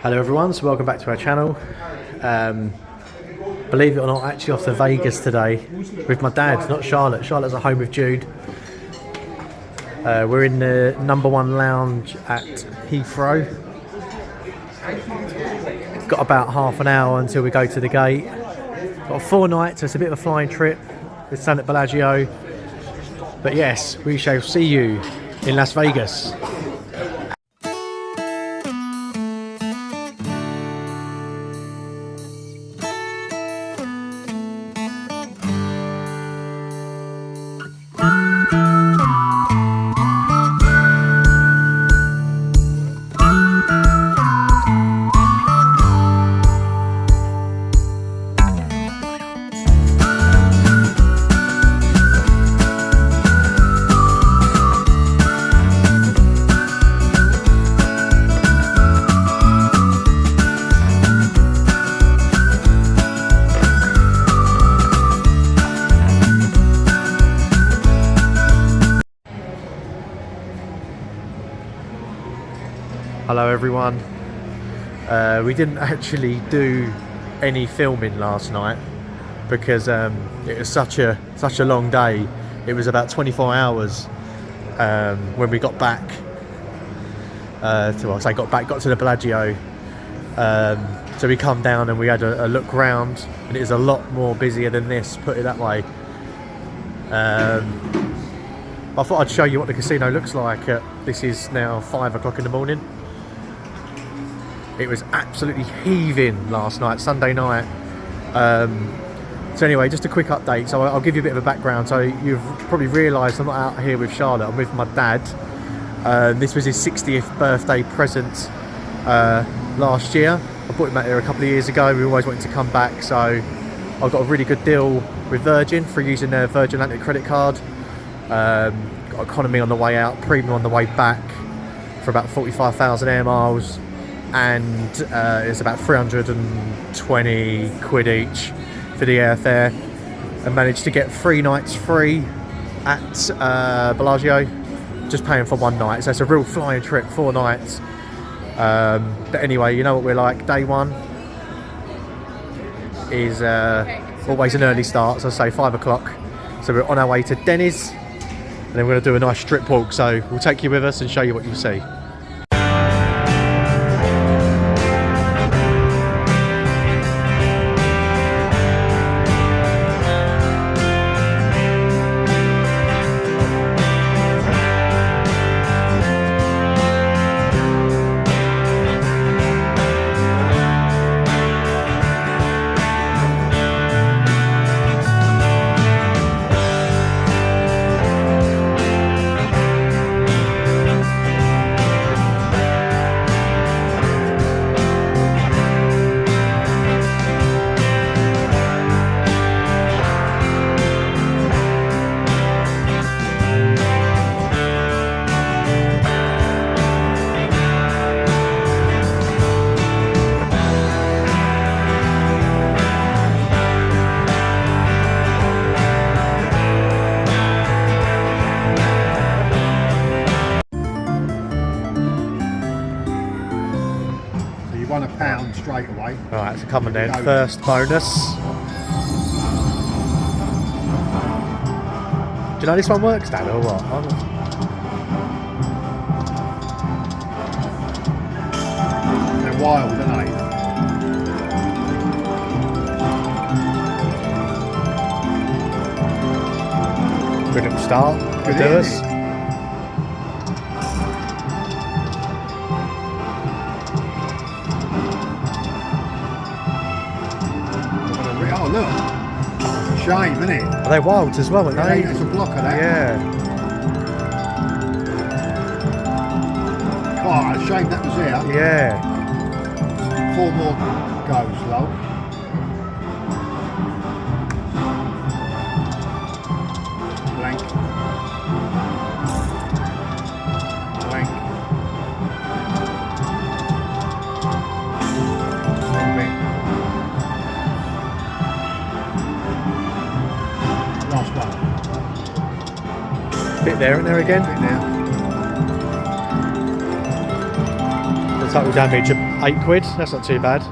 Hello everyone, so welcome back to our channel. Believe it or not, actually off to Vegas today with my dad, not Charlotte. Charlotte's at home with Jude. We're in the #1 lounge at Heathrow. Got about half an hour until we go to the gate. Got 4 nights, so it's a bit of a flying trip. We're staying at Bellagio. But yes, we shall see you in Las Vegas. Hello everyone. We didn't actually do any filming last night because it was such a long day. It was about 24 hours when we got back. Got to the Bellagio. So we come down and we had a look round, and it is a lot more busier than this, put it that way. I thought I'd show you what the casino looks like. This is now 5 o'clock in the morning. It was absolutely heaving last night, Sunday night. So anyway, just a quick update. So I'll give you a bit of a background. So you've probably realised I'm not out here with Charlotte, I'm with my dad. This was his 60th birthday present last year. I brought him out here a couple of years ago. We always wanted to come back, so I got a really good deal with Virgin for using their Virgin Atlantic credit card. Got economy on the way out, premium on the way back for about 45,000 air miles. And it's about 320 quid each for the airfare, and managed to get 3 nights free at Bellagio, just paying for 1 night. So it's a real flying trip, 4 nights. But anyway, you know what we're like. Day 1 is always an early start, so I say 5 o'clock. So we're on our way to Denny's, and then we're going to do a nice strip walk. So we'll take you with us and show you what you see. £1 straight away. Alright, so come on then, first bonus. Do you know this one works, Dad, or what? They're wild, aren't they? Good little start, good do us. Oh look, shame, isn't it? Are they wilds as well, aren't they? It's a blocker, that. Yeah. Oh, a shame that was there. Yeah. 4 more goes, low. Blank. Blank. Last one. Bit there and there again. Bit there. Let's Total damage of £8. That's not too bad.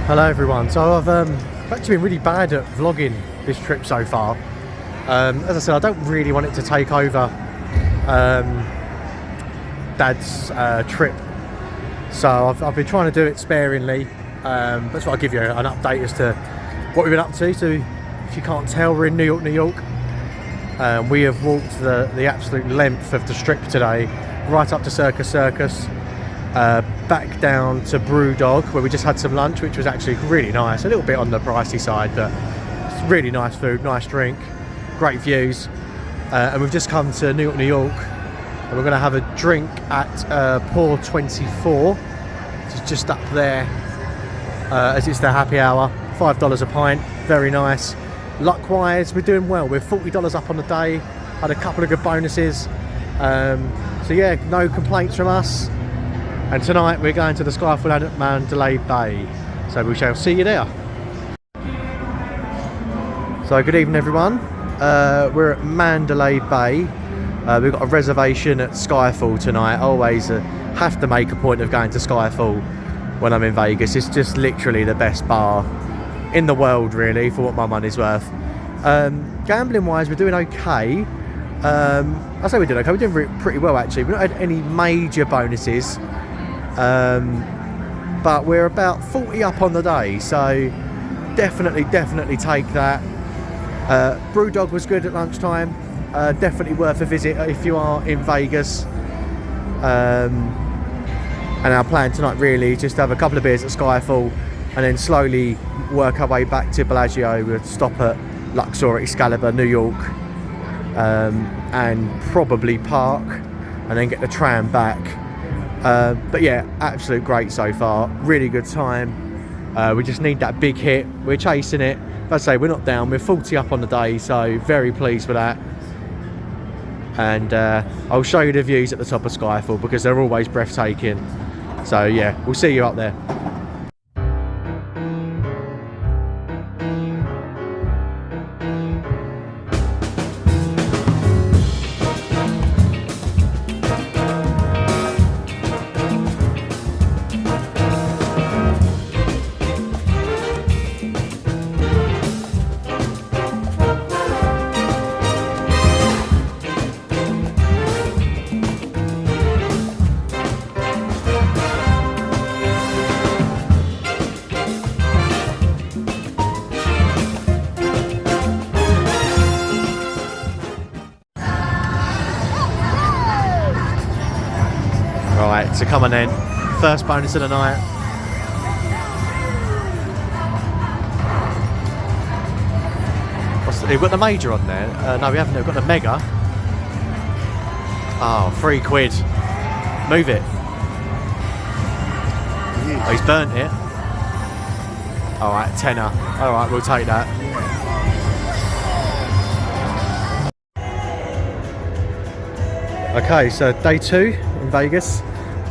Hello everyone. So I've actually been really bad at vlogging this trip so far. As I said, I don't really want it to take over Dad's trip, so I've been trying to do it sparingly. That's why I'll give you an update as to what we've been up to. So if you can't tell, we're in New York. We have walked the absolute length of the strip today, right up to Circa Circus, back down to Brewdog, where we just had some lunch, which was actually really nice. A little bit on the pricey side, but it's really nice food, nice drink, great views. And we've just come to New York, and we're going to have a drink at Pour 24, which is just up there, as it's the happy hour. $5 a pint, very nice. Luck-wise, we're doing well. We're $40 up on the day, had a couple of good bonuses. So yeah, no complaints from us. And tonight we're going to the Skyfall at Mandalay Bay. So we shall see you there. So good evening everyone. We're at Mandalay Bay. We've got a reservation at Skyfall tonight. I always have to make a point of going to Skyfall when I'm in Vegas. It's just literally the best bar in the world, really, for what my money's worth. Gambling wise, we're doing okay. I say we're doing okay. We're doing pretty well actually. We've not had any major bonuses. But we're about 40 up on the day, so definitely take that. Brewdog was good at lunchtime, definitely worth a visit if you are in Vegas. And our plan tonight really is just to have a couple of beers at Skyfall and then slowly work our way back to Bellagio. We'll stop at Luxor, Excalibur, New York, and probably park and then get the tram back. But yeah, absolute great so far, really good time. We just need that big hit, we're chasing it. But I say we're not down, we're 40 up on the day, so very pleased with that. And I'll show you the views at the top of Skyfall because they're always breathtaking. So yeah, we'll see you up there. Right, so come on then, first bonus of the night. We've got the major on there. No, we haven't. We've got the mega. Oh, £3. Move it. Oh, he's burnt it. Alright, tenner. Alright, we'll take that. Okay, so day 2 in Vegas.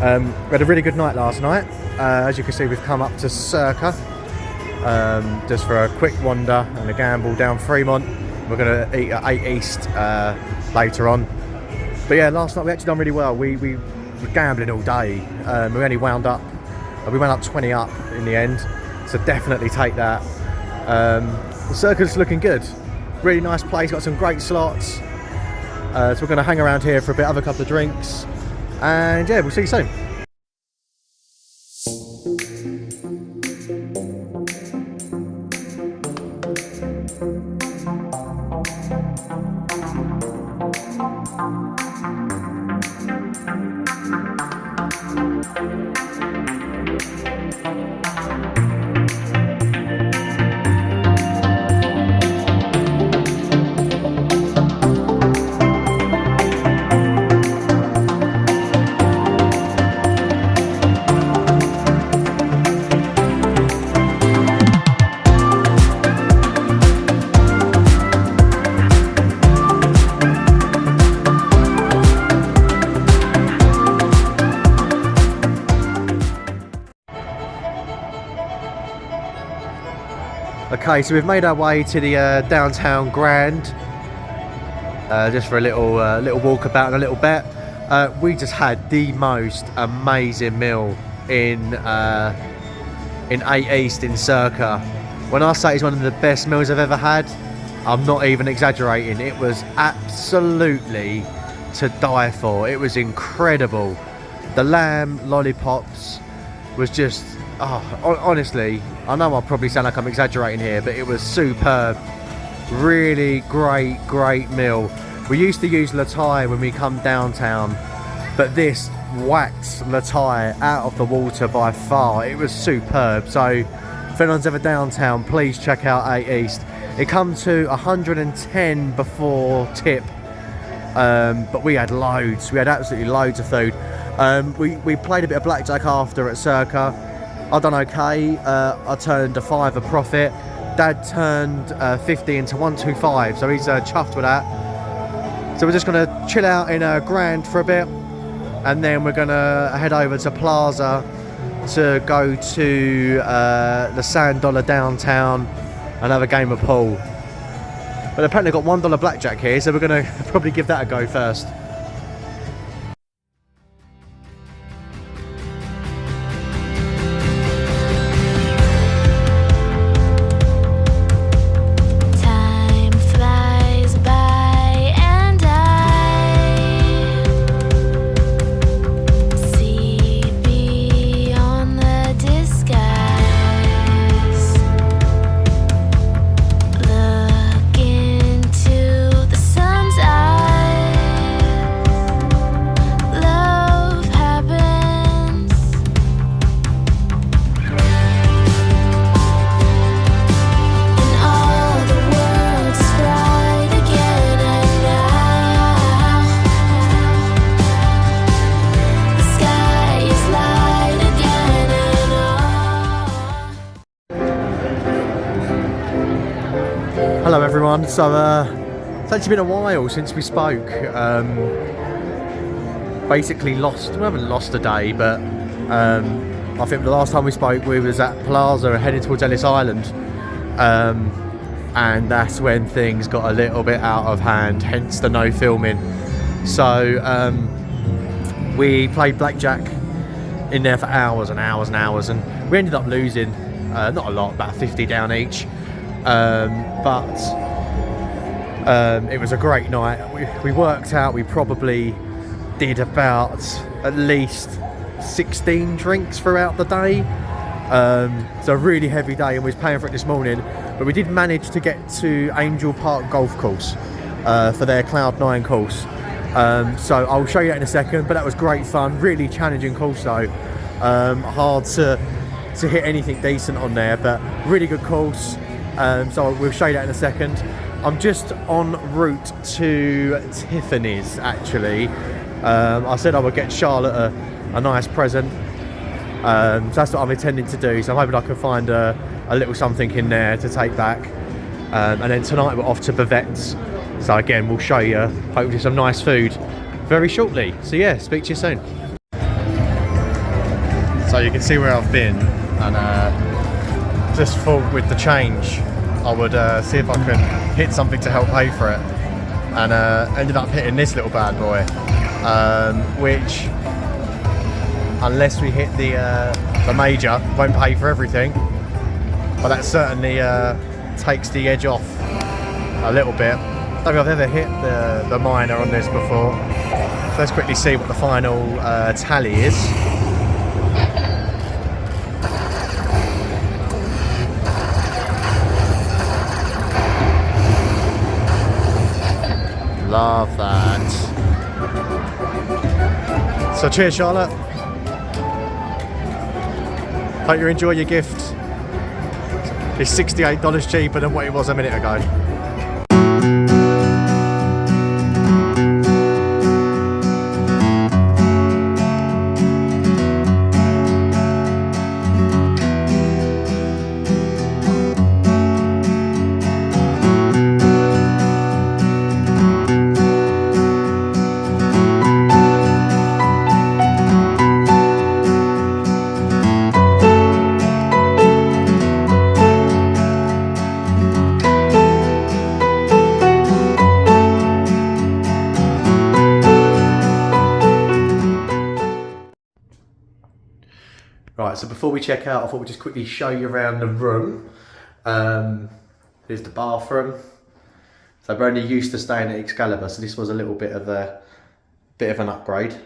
We had a really good night last night. As you can see, we've come up to Circa just for a quick wander and a gamble down Fremont. We're going to eat at 8 East later on. But yeah, last night we actually done really well. We were gambling all day. We only wound up, we went up 20 up in the end. so definitely take that. The Circa's looking good, really nice place, got some great slots. So we're going to hang around here for a bit, have a couple of drinks, and yeah, we'll see you soon. Okay, so we've made our way to the downtown Grand, just for a little walkabout and a little bet. We just had the most amazing meal in 8 East in Circa. When I say it's one of the best meals I've ever had, I'm not even exaggerating. It was absolutely to die for. It was incredible. The lamb lollipops was just, honestly, I know I'll probably sound like I'm exaggerating here, but it was superb. Really great meal. We used to use Latai when we come downtown, but this whacked Latai out of the water by far. It was superb. So if anyone's ever downtown, please check out 8 East. It comes to 110 before tip, but we had loads. We had absolutely loads of food. We played a bit of blackjack after at Circa. I done okay. I turned a £5 profit. Dad turned 50 into 125, so he's chuffed with that. So we're just going to chill out in a Grand for a bit, and then we're going to head over to Plaza to go to the Sand Dollar downtown and have a game of pool. But apparently got $1 blackjack here, so we're going to probably give that a go first. Hello everyone, so it's actually been a while since we spoke. Basically we haven't lost a day, but I think the last time we spoke we was at Plaza heading towards Ellis Island, and that's when things got a little bit out of hand, hence the no filming. So we played blackjack in there for hours and hours and hours, and we ended up losing, not a lot, about 50 down each. But it was a great night. We worked out we probably did about at least 16 drinks throughout the day. So a really heavy day, and we was paying for it this morning, but we did manage to get to Angel Park Golf Course for their Cloud 9 course. So I'll show you that in a second, but that was great fun. Really challenging course though. Hard to hit anything decent on there, but really good course. So we'll show you that in a second. I'm just en route to Tiffany's actually. I said I would get Charlotte a nice present. So that's what I'm intending to do. So I'm hoping I can find a little something in there to take back. And then tonight we're off to Bavettes. So again, we'll show you hopefully some nice food very shortly. So yeah, speak to you soon. So you can see where I've been, and just thought with the change I would see if I could hit something to help pay for it, and ended up hitting this little bad boy, which, unless we hit the major, won't pay for everything. but that certainly takes the edge off a little bit. I don't think I've ever hit the minor on this before. So let's quickly see what the final tally is. Love that. So cheers, Charlotte. Hope you enjoy your gift. It's $68 cheaper than what it was a minute ago. Right, so before we check out, I thought we'd just quickly show you around the room. Here's the bathroom. So we're only used to staying at Excalibur, so this was a little bit of an upgrade.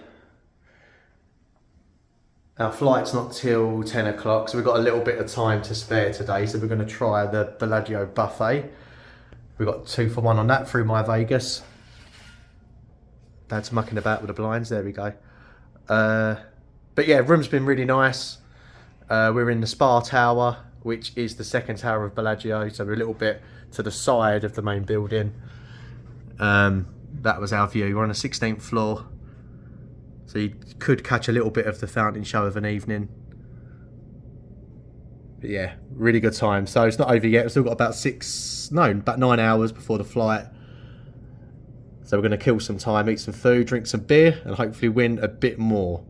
Our flight's not till 10 o'clock, so we've got a little bit of time to spare today. So we're going to try the Bellagio buffet. We've got 2 for 1 on that through My Vegas. Dad's mucking about with the blinds. There we go. But yeah, room's been really nice. We're in the Spa Tower, which is the second tower of Bellagio, so we're a little bit to the side of the main building. That was our view. We're on the 16th floor, so you could catch a little bit of the fountain show of an evening. But yeah, really good time. So it's not over yet. We've still got about 9 hours before the flight. So we're going to kill some time, eat some food, drink some beer, and hopefully win a bit more.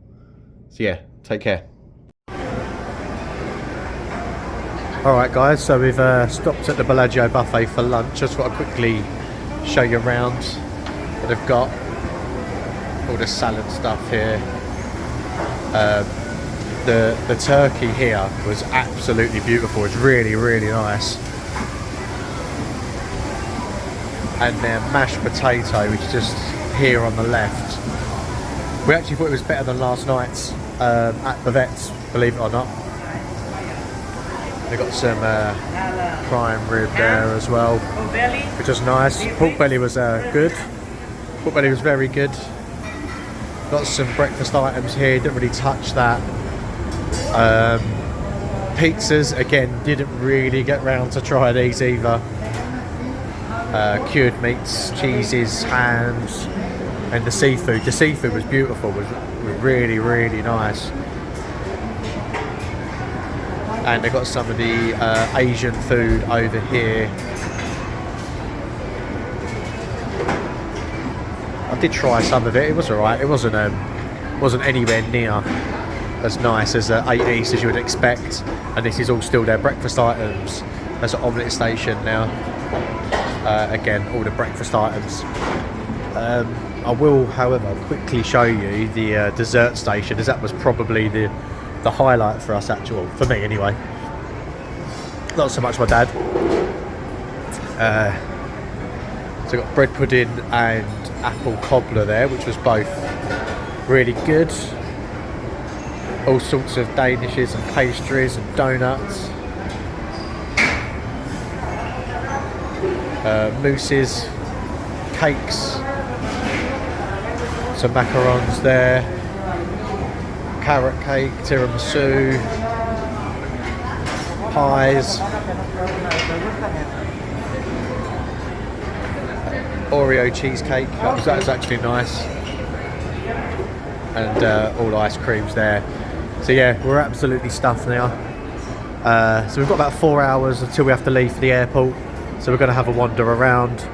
So yeah, take care. Alright guys, so we've stopped at the Bellagio buffet for lunch. Just got to quickly show you around what they've got. All the salad stuff here. The turkey here was absolutely beautiful. It's really, really nice. And their mashed potato, which is just here on the left. We actually thought it was better than last night's at Bavettes, believe it or not. They've got some prime rib there as well, which is nice. Pork belly was good. Pork belly was very good. Got some breakfast items here, didn't really touch that. Pizzas, again, didn't really get round to try these either. Cured meats, cheeses, hams, and the seafood. The seafood was beautiful, was really, really nice. And they've got some of the Asian food over here. I did try some of it. It was alright. It wasn't anywhere near as nice as 8 East as you would expect. And this is all still their breakfast items. There's an omelette station now. Again, all the breakfast items. I will, however, quickly show you the dessert station, as that was probably the highlight for us, for me anyway. Not so much my dad. So got bread pudding and apple cobbler there, which was both really good. All sorts of danishes and pastries and donuts. Mousses, cakes, some macarons there. Carrot cake, tiramisu, pies, Oreo cheesecake, that was actually nice, and all ice creams there. So yeah, we're absolutely stuffed now. So we've got about 4 hours until we have to leave for the airport, so we're going to have a wander around,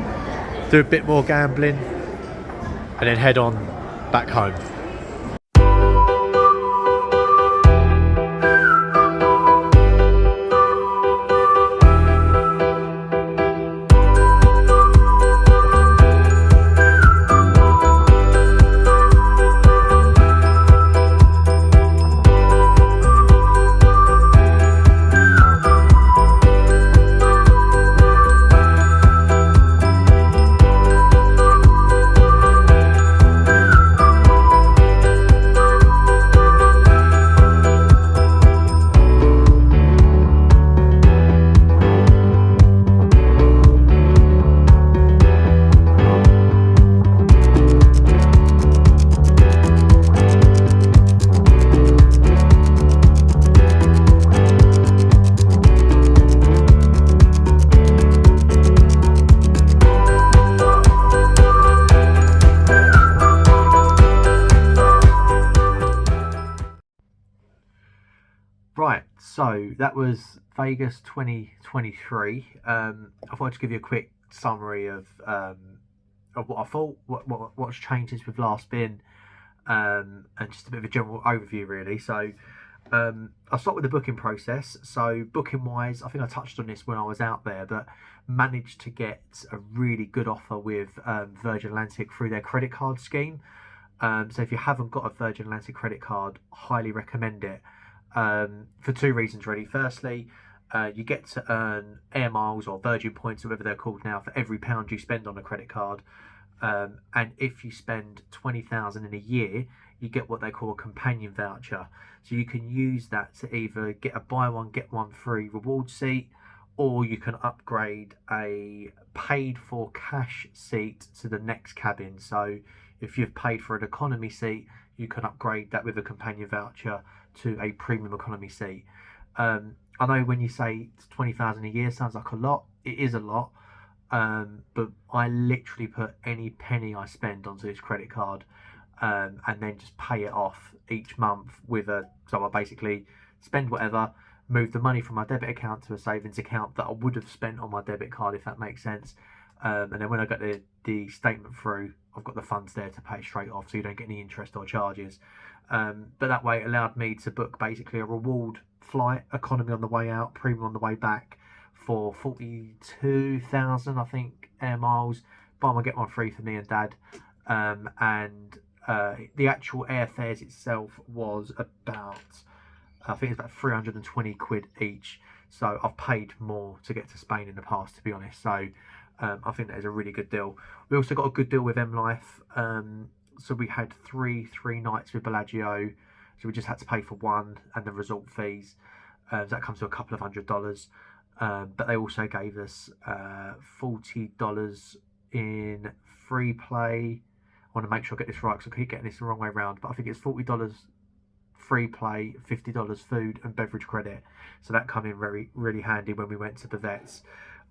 do a bit more gambling, and then head on back home. Right, so that was Vegas 2023. I thought I'd just give you a quick summary of what I thought, what's changed since we've last been, and just a bit of a general overview, really. So I'll start with the booking process. So booking wise, I think I touched on this when I was out there, but managed to get a really good offer with Virgin Atlantic through their credit card scheme. So if you haven't got a Virgin Atlantic credit card, highly recommend it. For two reasons, really. Firstly, you get to earn air miles or Virgin points, or whatever they're called now, for every pound you spend on a credit card. And if you spend 20,000 in a year, you get what they call a companion voucher. So you can use that to either get a buy one get one free reward seat, or you can upgrade a paid for cash seat to the next cabin. So if you've paid for an economy seat, you can upgrade that with a companion voucher to a premium economy seat. I know when you say 20,000 a year sounds like a lot. It is a lot, but I literally put any penny I spend onto this credit card, and then just pay it off each month with so I basically spend whatever, move the money from my debit account to a savings account that I would have spent on my debit card, if that makes sense. And then when I get the statement through, I've got the funds there to pay straight off, so you don't get any interest or charges. But that way it allowed me to book basically a reward flight, economy on the way out, premium on the way back, for 42,000, I think, air miles. Buy one get one free for me and Dad. And the actual airfares itself was about, I think it's about 320 quid each. So I've paid more to get to Spain in the past, to be honest. So I think that is a really good deal. We also got a good deal with M Life. So we had three nights with Bellagio. So we just had to pay for one and the resort fees. So that comes to a couple of $100. But they also gave us $40 in free play. I want to make sure I get this right because I keep getting this the wrong way around. But I think it's $40 free play, $50 food and beverage credit. So that come in really handy when we went to Bavettes.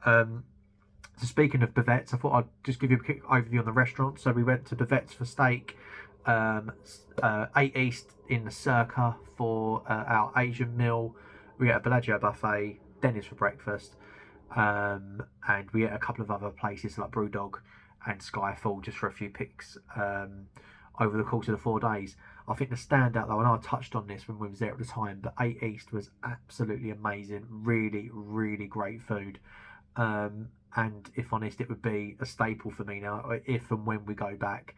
So speaking of Bavettes, I thought I'd just give you a quick overview on the restaurant. So we went to Bavettes for steak, 8 East in the Circa for our Asian meal. We had a Bellagio buffet, Denny's for breakfast, and we ate a couple of other places like Brewdog and Skyfall just for a few picks over the course of the 4 days. I think the standout though, and I touched on this when we was there at the time, but 8 East was absolutely amazing. Really great food. And if honest, it would be a staple for me now. If and when we go back,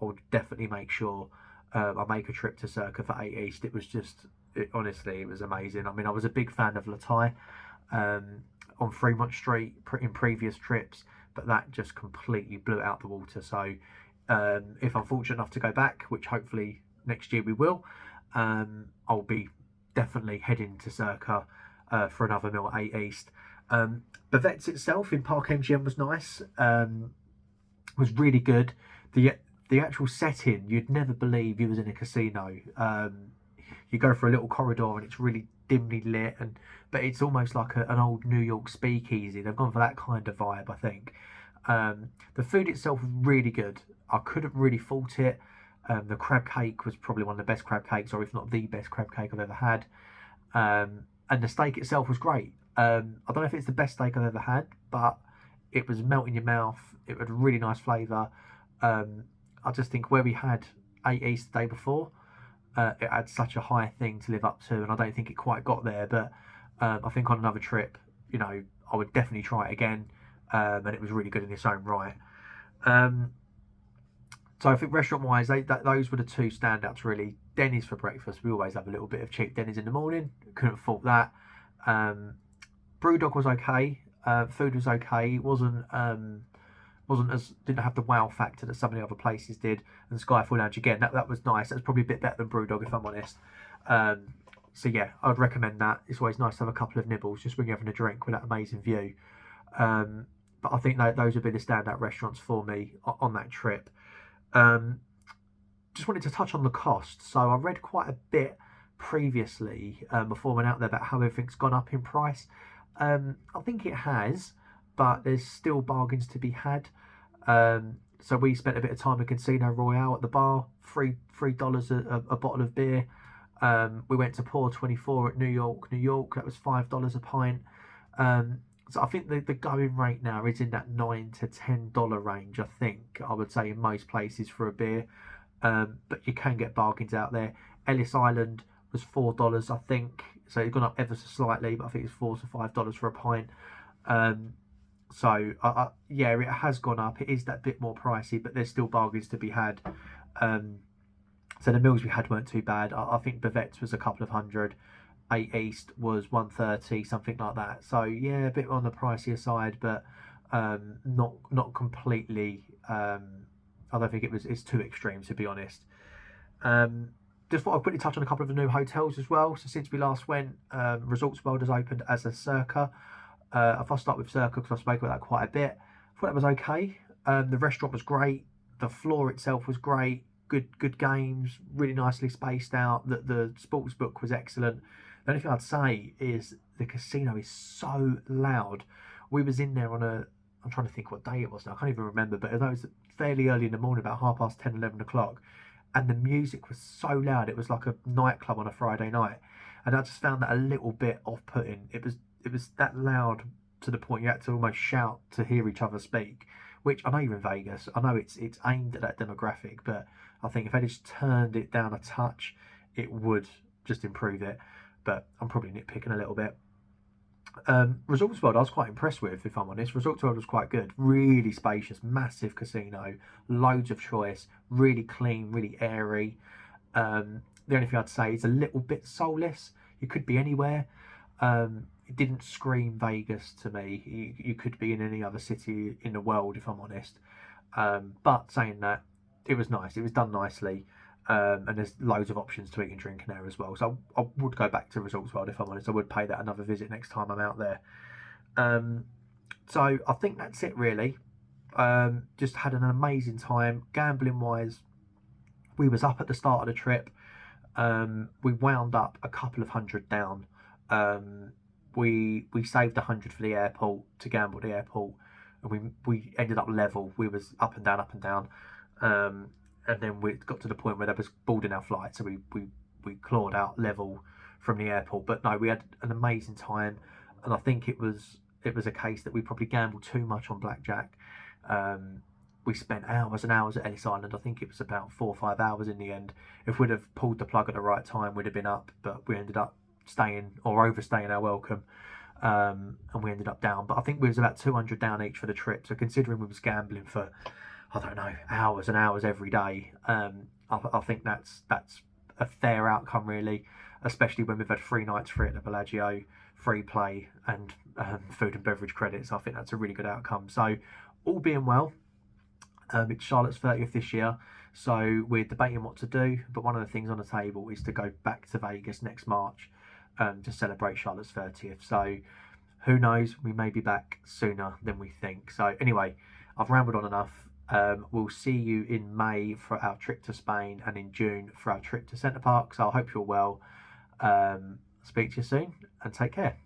I would definitely make sure I make a trip to Circa for 8 East. It was just, honestly, it was amazing. I mean, I was a big fan of Latai on Fremont Street in previous trips, but that just completely blew it out the water. So if I'm fortunate enough to go back, which hopefully next year we will, I'll be definitely heading to Circa for another meal at 8 East. Bavettes itself in Park MGM was nice, was really good. The actual setting, you'd never believe you was in a casino. You go for a little corridor and it's really dimly lit, but it's almost like an old New York speakeasy. They've gone for that kind of vibe, I think. The food itself was really good. I couldn't really fault it. The crab cake was probably one of the best crab cakes, or if not the best crab cake I've ever had. And the steak itself was great. I don't know if it's the best steak I've ever had, but it was melt in your mouth. It had a really nice flavour. I just think where we had 8 East the day before, it had such a high thing to live up to, and I don't think it quite got there. But I think on another trip, I would definitely try it again, and it was really good in its own right. So I think restaurant-wise, those were the two standouts really. Denny's for breakfast. We always have a little bit of cheap Denny's in the morning. Couldn't fault that. Brewdog was okay. Food was okay. It wasn't as, didn't have the wow factor that some of the other places did. And Skyfall Lounge again, that was nice. That was probably a bit better than Brewdog, if I'm honest. So yeah, I'd recommend that. It's always nice to have a couple of nibbles just when you're having a drink with that amazing view. But I think those would be the standout restaurants for me on that trip. Just wanted to touch on the cost. So I read quite a bit previously before I went out there about how everything's gone up in price. I think it has, but there's still bargains to be had. So we spent a bit of time at Casino Royale at the bar, $3 a bottle of beer. We went to Pour 24 at New York. That was $5 a pint. So I think the going rate now is in that $9 to $10 range. I think I would say in most places for a beer, but you can get bargains out there. Ellis Island was $4, I think. So it's gone up ever so slightly, but I think it's $4 to $5 for a pint. So yeah, it has gone up. It is that bit more pricey, but there's still bargains to be had. So the meals we had weren't too bad. I think Bavettes was a couple of hundred. 8 East was 130, something like that. So yeah, a bit on the pricier side, but not completely. I don't think it's too extreme, to be honest. Just thought I'd quickly touch on a couple of the new hotels as well. So since we last went, Resorts World has opened as a Circa. If I start with Circa, because I spoke about that quite a bit, I thought that was okay. The restaurant was great. The floor itself was great. Good games, really nicely spaced out. The sports book was excellent. The only thing I'd say is the casino is so loud. We was in there I'm trying to think what day it was now. I can't even remember, but it was fairly early in the morning, about 10:30, 11 o'clock. And the music was so loud. It was like a nightclub on a Friday night. And I just found that a little bit off-putting. It was that loud to the point you had to almost shout to hear each other speak, which I know you're in Vegas. I know it's aimed at that demographic, but I think if they just turned it down a touch, it would just improve it. But I'm probably nitpicking a little bit. Resorts World I was quite impressed with, if I'm honest. Resorts World was quite good. Really spacious, massive casino, loads of choice, really clean, really airy. The only thing I'd say is a little bit soulless. You could be anywhere. It didn't scream Vegas to me. You could be in any other city in the world, if I'm honest. But saying that, it was nice. It was done nicely. And there's loads of options to eat and drink in there as well. So I would go back to Resorts World, if I'm honest. I would pay that another visit next time I'm out there. So I think that's it really. Just had an amazing time. Gambling wise, we was up at the start of the trip. We wound up a couple of hundred down. We saved 100 for the airport to gamble at the airport, and we ended up level. We was up and down. And then we got to the point where there was boarding our flight, so we clawed out level from the airport. But no, we had an amazing time, and I think it was a case that we probably gambled too much on blackjack. We spent hours and hours at Ellis Island. I think it was about 4 or 5 hours in the end. If we'd have pulled the plug at the right time, we'd have been up, but we ended up staying or overstaying our welcome, and we ended up down. But I think we was about 200 down each for the trip. So considering we was gambling for, I don't know, hours and hours every day, I think that's a fair outcome really, especially when we've had 3 nights free at the Bellagio, free play and food and beverage credits. I think that's a really good outcome. So all being well, it's Charlotte's 30th this year, so we're debating what to do, but one of the things on the table is to go back to Vegas next March to celebrate Charlotte's 30th. So who knows, we may be back sooner than we think. So anyway, I've rambled on enough. We'll see you in May for our trip to Spain and in June for our trip to Centre Park. So I hope you're well. Speak to you soon and take care.